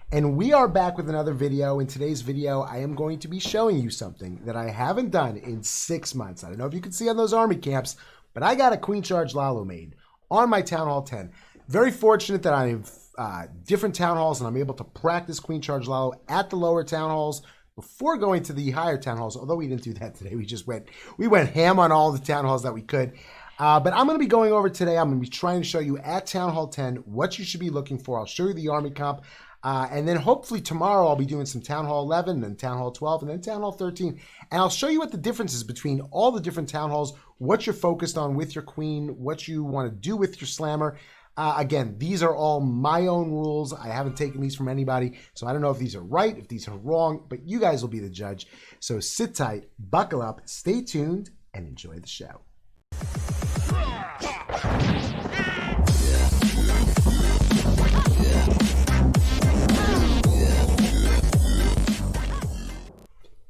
And we are back with another video. In today's video, I am going to be showing you something that I haven't done in 6 months. I don't know if you can see on those army camps, but I got a Queen Charge Lalo made on my Town Hall 10. Very fortunate that I have different Town Halls and I'm able to practice Queen Charge Lalo at the lower Town Halls before going to the higher Town Halls, although we didn't do that today. We went ham on all the Town Halls that we could. But I'm going to be going over today. I'm going to be trying to show you at Town Hall 10 what you should be looking for. I'll show you the Army comp. And then hopefully tomorrow I'll be doing some Town Hall 11, then Town Hall 12, and then Town Hall 13. And I'll show you what the difference is between all the different Town Halls, what you're focused on with your Queen, what you want to do with your Slammer. Again, these are all my own rules. I haven't taken these from anybody, so I don't know if these are right, if these are wrong, but you guys will be the judge. So sit tight, buckle up, stay tuned, and enjoy the show.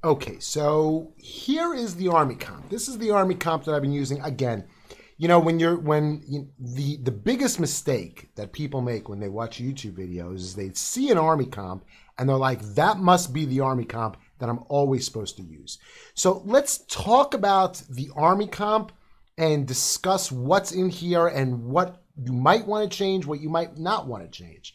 Okay, so here is the Army comp. This is the Army comp that I've been using. Again, you know, the biggest mistake that people make when they watch YouTube videos is they see an Army comp and they're like, that must be the Army comp that I'm always supposed to use. So let's talk about the Army comp and discuss what's in here and what you might want to change, what you might not want to change.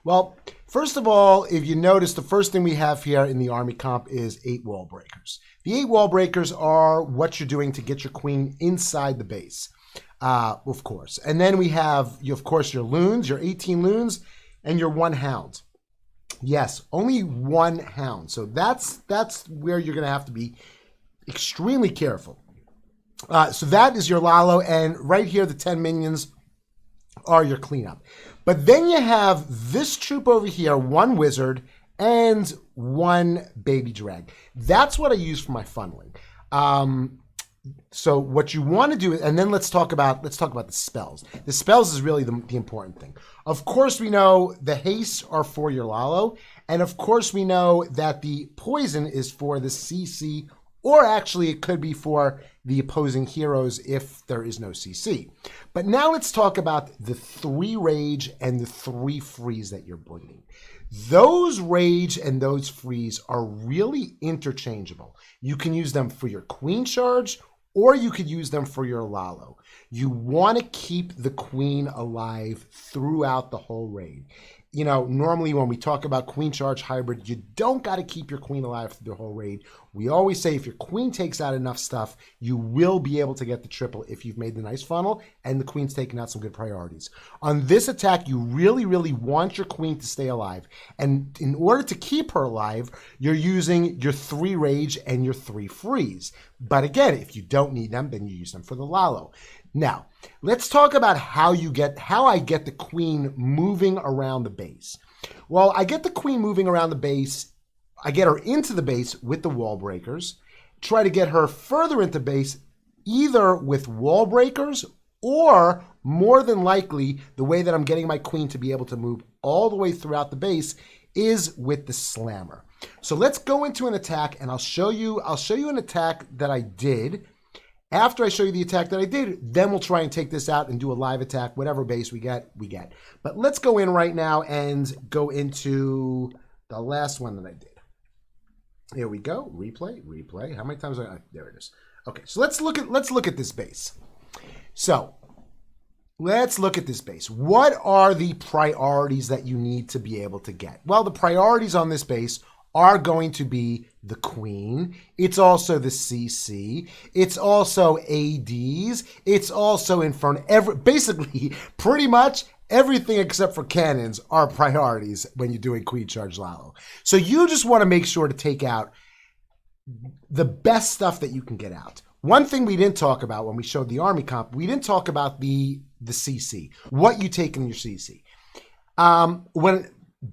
Well, first of all, if you notice, the first thing we have here in the Army comp is 8 wall breakers. The 8 wall breakers are what you're doing to get your Queen inside the base, of course. And then we have, of course, your loons, your 18 loons, and your 1 hound. Yes, only 1 hound. So that's where you're going to have to be extremely careful. So that is your Lalo, and right here, the 10 minions are your cleanup. But then you have this troop over here, 1 wizard and 1 baby drag. That's what I use for my funneling. So what you want to do, and then let's talk about the spells. The spells is really the important thing. Of course, we know the haste are for your Lalo, and of course we know that the poison is for the CC, or actually it could be for the opposing heroes if there is no CC. But now let's talk about the 3 rage and the 3 freeze that you're bringing. Those rage and those freeze are really interchangeable. You can use them for your Queen Charge, or you could use them for your Lalo. You want to keep the Queen alive throughout the whole raid. You know, normally when we talk about Queen Charge Hybrid, you don't got to keep your Queen alive through the whole raid. We always say if your Queen takes out enough stuff, you will be able to get the triple if you've made the nice funnel and the Queen's taking out some good priorities. On this attack, you really, really want your Queen to stay alive. And in order to keep her alive, you're using your 3 rage and your 3 freeze. But again, if you don't need them, then you use them for the Lalo. Now, let's talk about how I get the Queen moving around the base. Well, I get the Queen moving around the base. I get her into the base with the wall breakers. Try to get her further into base either with wall breakers or, more than likely, the way that I'm getting my Queen to be able to move all the way throughout the base is with the Slammer. So let's go into an attack, and I'll show you an attack that I did. After I show you the attack that I did, then we'll try and take this out and do a live attack. Whatever base we get, we get. But let's go in right now and go into the last one that I did. Here we go. Replay. How many times there it is. Okay, so let's look at this base. So let's look at this base. What are the priorities that you need to be able to get? Well, the priorities on this base are going to be the Queen. It's also the CC. It's also ADs. It's also Inferno. Basically, pretty much everything except for cannons are priorities when you're doing Queen Charge Lalo. So you just want to make sure to take out the best stuff that you can get out. One thing we didn't talk about when we showed the Army comp, we didn't talk about the CC, what you take in your CC.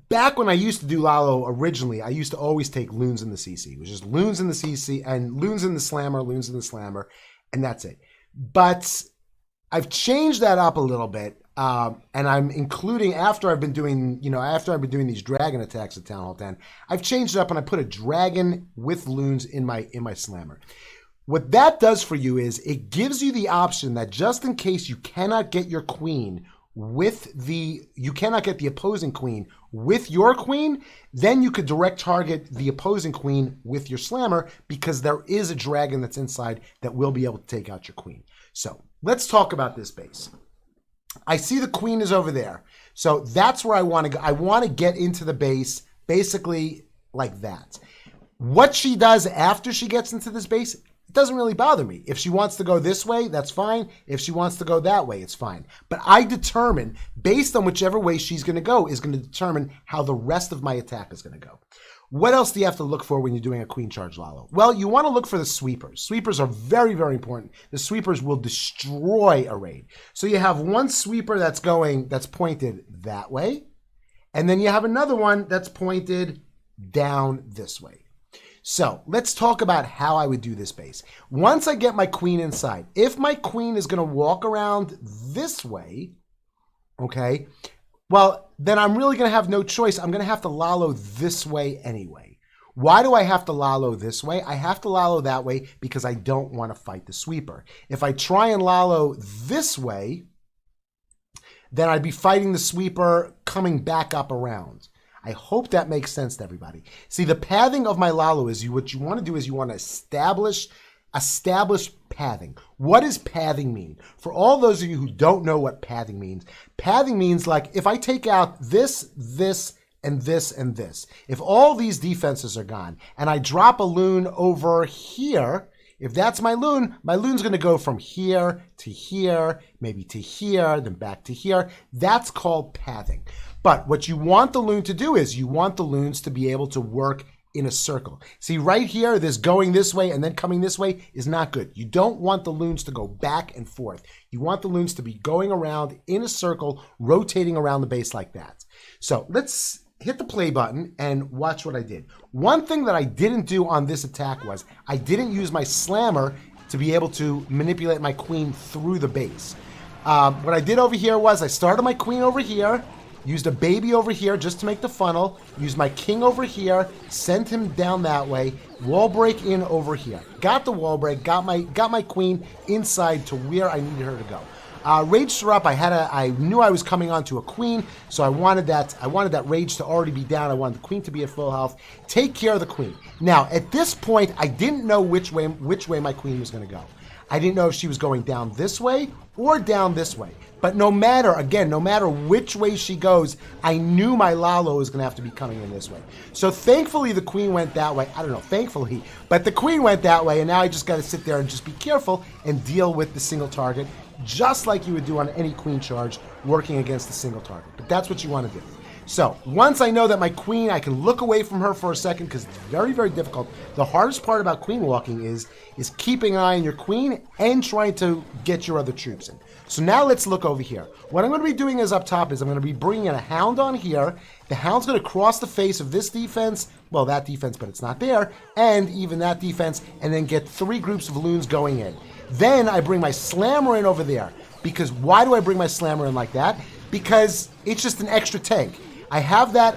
Back when I used to do Lalo originally, I used to always take loons in the CC. It was just loons in the CC and loons in the Slammer, and that's it. But I've changed that up a little bit, and I'm including, after I've been doing these dragon attacks at Town Hall 10, I've changed it up and I put a dragon with loons in my Slammer. What that does for you is it gives you the option that just in case you cannot get your Queen you cannot get the opposing Queen with your queen, then you could direct target the opposing queen with your slammer because there is a dragon that's inside that will be able to take out your queen. So let's talk about this base. I see the queen is over there. So that's where I want to go. I want to get into the base basically like that. What she does after she gets into this base, it doesn't really bother me. If she wants to go this way, that's fine. If she wants to go that way, it's fine. But I determine, based on whichever way she's going to go, is going to determine how the rest of my attack is going to go. What else do you have to look for when you're doing a queen charge, Lalo? Well, you want to look for the sweepers. Sweepers are very, very important. The sweepers will destroy a raid. So you have one sweeper that's pointed that way, and then you have another one that's pointed down this way. So let's talk about how I would do this base. Once I get my queen inside, if my queen is going to walk around this way, okay, well, then I'm really going to have no choice. I'm going to have to Lalo this way anyway. Why do I have to Lalo this way? I have to Lalo that way because I don't want to fight the sweeper. If I try and Lalo this way, then I'd be fighting the sweeper coming back up around. I hope that makes sense to everybody. See, the pathing of my Lalo is what you want to do is you want to establish pathing. What does pathing mean? For all those of you who don't know what pathing means like if I take out this, and this, and this, if all these defenses are gone, and I drop a loon over here, if that's my loon's going to go from here to here, maybe to here, then back to here. That's called pathing. But what you want the loon to do is you want the loons to be able to work in a circle. See, right here, this going this way and then coming this way is not good. You don't want the loons to go back and forth. You want the loons to be going around in a circle, rotating around the base like that. So let's hit the play button and watch what I did. One thing that I didn't do on this attack was I didn't use my slammer to be able to manipulate my queen through the base. What I did over here was I started my queen over here, used a baby over here just to make the funnel, used my king over here, sent him down that way, wall break in over here. Got the wall break, got my queen inside to where I needed her to go. Raged her up. I knew I was coming onto a queen, so I wanted that rage to already be down. I wanted the queen to be at full health. Take care of the queen. Now, at this point, I didn't know which way my queen was going to go. I didn't know if she was going down this way or down this way. But no matter which way she goes, I knew my Lalo was going to have to be coming in this way. So thankfully, the queen went that way. I don't know, thankfully, but the queen went that way, and now I just got to sit there and just be careful and deal with the single target, just like you would do on any queen charge working against the single target. But that's what you want to do. So once I know that my queen, I can look away from her for a second because it's very, very difficult. The hardest part about queen walking is keeping an eye on your queen and trying to get your other troops in. So now let's look over here. What I'm going to be doing is up top is I'm going to be bringing in a hound on here. The hound's going to cross the face of this defense, well, that defense, but it's not there, and even that defense, and then get 3 groups of loons going in. Then I bring my slammer in over there. Because why do I bring my slammer in like that? Because it's just an extra tank. That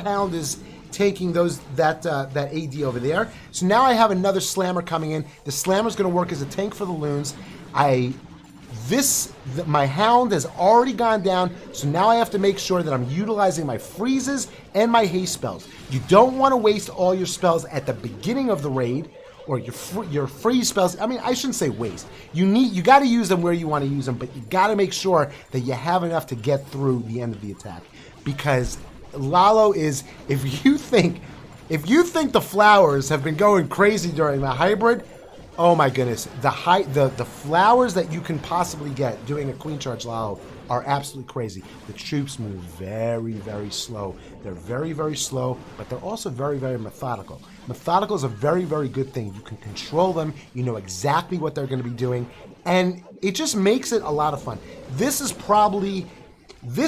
hound is taking that AD over there. So now I have another slammer coming in. The slammer's going to work as a tank for the loons. My hound has already gone down, so now I have to make sure that I'm utilizing my freezes and my haste spells. You don't want to waste all your spells at the beginning of the raid, or your freeze spells. I mean, I shouldn't say waste. You got to use them where you want to use them, but you got to make sure that you have enough to get through the end of the attack. Because Lalo is, if you think the flowers have been going crazy during the hybrid, oh my goodness, the flowers that you can possibly get doing a queen charge Lalo are absolutely crazy. The troops move very, very slow. They're very, very slow, but they're also very, very methodical. Methodical is a very, very good thing. You can control them. You know exactly what they're going to be doing, and it just makes it a lot of fun. This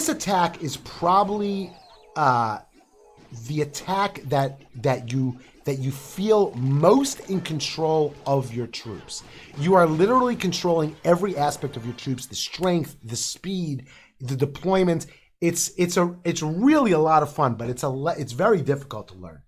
attack is probably the attack that you feel most in control of your troops. You are literally controlling every aspect of your troops: the strength, the speed, the deployment. It's really a lot of fun, but it's very difficult to learn.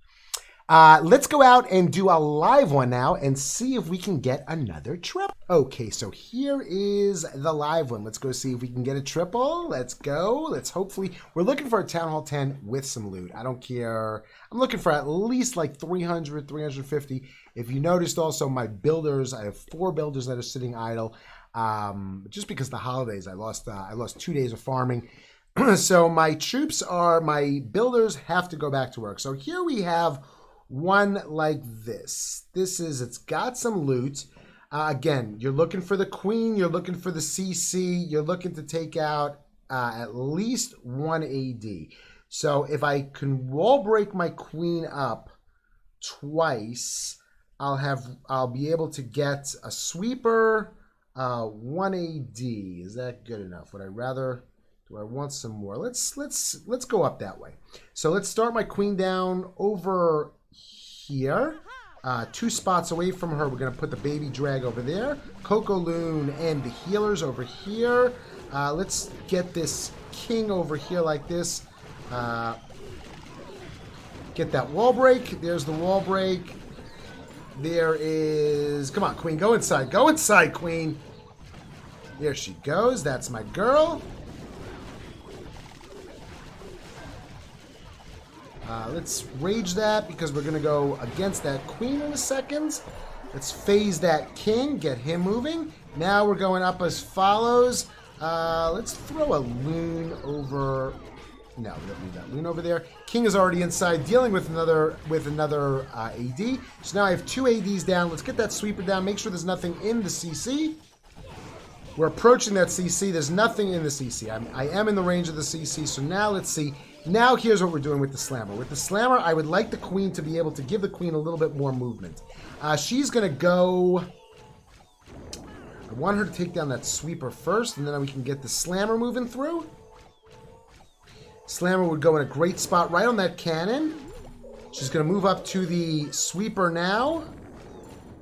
Let's go out and do a live one now and see if we can get another triple. Okay, so here is the live one. Let's go see if we can get a triple. Let's go. Let's hopefully, we're looking for a Town Hall 10 with some loot. I don't care. I'm looking for at least like 300, 350. If you noticed also my builders, I have 4 builders that are sitting idle. Just because the holidays, I lost 2 days of farming. So my builders have to go back to work. So here we have one like this. It's got some loot. Again, you're looking for the queen, you're looking for the CC, you're looking to take out at least 1 AD. So if I can wall break my queen up twice, I'll be able to get a sweeper, 1 AD. Is that good enough? Do I want some more? Let's go up that way. So let's start my queen down over here. 2 spots away from her, we're going to put the baby drag over there. Coco Loon and the healers over here. Let's get this king over here like this. Get that wall break. There's the wall break. There is... Come on, queen. Go inside. Go inside, queen. There she goes. That's my girl. Let's rage that because we're going to go against that queen in a second. Let's phase that king, get him moving. Now we're going up as follows. Let's throw a loon over... No, we don't need that loon over there. King is already inside dealing with another AD. So now I have 2 ADs down. Let's get that sweeper down. Make sure there's nothing in the CC. We're approaching that CC. There's nothing in the CC. I am in the range of the CC. So now let's see. Now here's what we're doing with the slammer. With the slammer, I would like the queen to be able to give the queen a little bit more movement. She's going to go... I want her to take down that sweeper first, and then we can get the slammer moving through. Slammer would go in a great spot right on that cannon. She's going to move up to the sweeper now.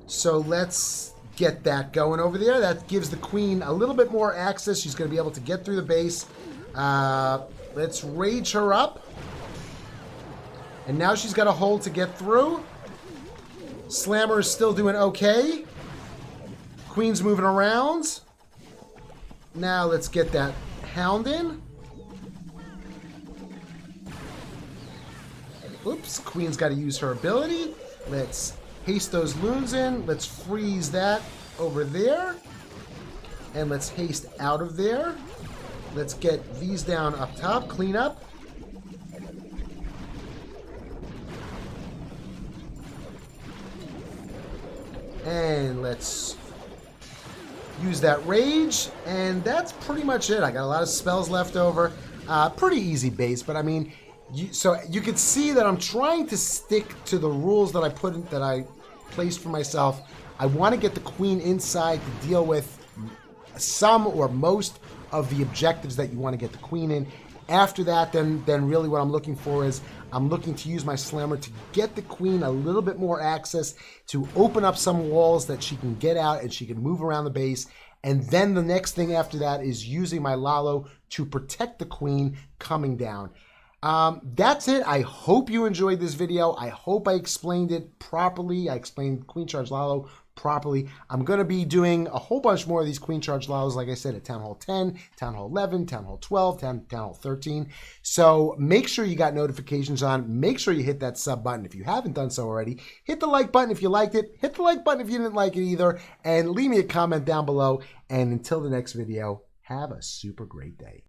So let's get that going over there. That gives the queen a little bit more access. She's going to be able to get through the base. Let's rage her up. And now she's got a hole to get through. Slammer is still doing okay. Queen's moving around. Now let's get that hound in. Oops, Queen's got to use her ability. Let's haste those loons in. Let's freeze that over there. And let's haste out of there. Let's get these down up top. Clean up. And let's use that rage. And that's pretty much it. I got a lot of spells left over. Pretty easy base, but I mean, so you can see that I'm trying to stick to the rules that I placed for myself. I want to get the queen inside to deal with some or most of the objectives that you want to get the queen in. After that, then really what I'm looking for is I'm looking to use my slammer to get the queen a little bit more access, to open up some walls that she can get out and she can move around the base. And then the next thing after that is using my Lalo to protect the queen coming down. That's it. I hope you enjoyed this video. I hope I explained it properly. I explained Queen Charge Lalo properly. I'm going to be doing a whole bunch more of these Queen Charge Lalos, like I said, at Town Hall 10, Town Hall 11, Town Hall 12, Town Hall 13. So make sure you got notifications on. Make sure you hit that sub button if you haven't done so already. Hit the like button if you liked it. Hit the like button if you didn't like it either. And leave me a comment down below. And until the next video, have a super great day.